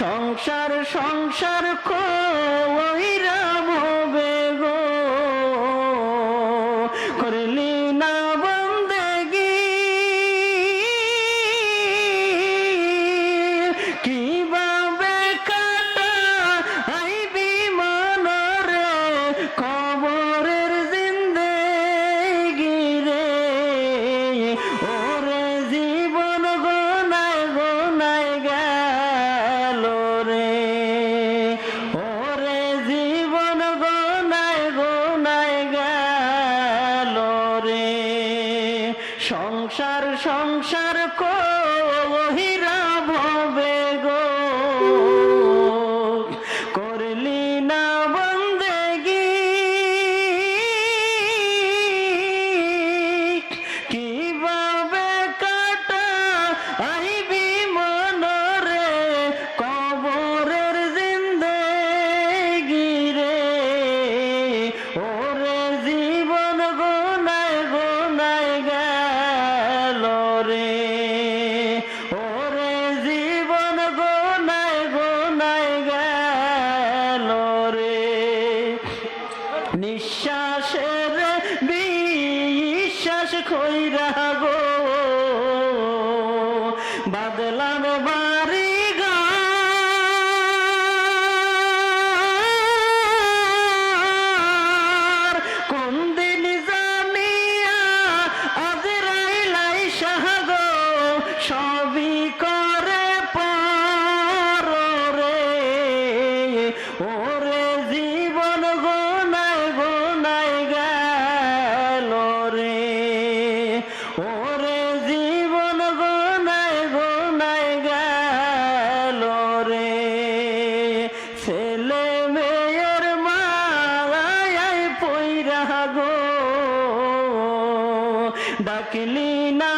সংসার সংসার কইরা ভবে গো করলি না বন্দেগি কিভাবে কাটা আইবি মনরে কবরের জিন্দেগি রে ওরে জীবন গোনায় গোনায় গেল রে ওরে জীবন গোনায় গোনায় গেল রে সংসার সংসার কহিরা ভবে গো করলি না বন্দেগি কিভাবে কাটা আইবি মনরে কবরের জিন্দেগি রে ওরে জীবন গোনায় গোনায় গেল রে ওরে জীবন গোনায় গোনায় গেল রে নিঃশ্বাসের বিশ্বাস কইরা গো বাদলার বাড়ি ঘর কোন দিন জানিয়া আজরাইলাই শাহ গো সবই করে পার রে ওরে জীবন গোনায় গোনায় গেল রে ওরে জীবন গোনায় গোনায় গেল রে ছেলে মেয়ের মায়ায় পইরা গো ডাকলি না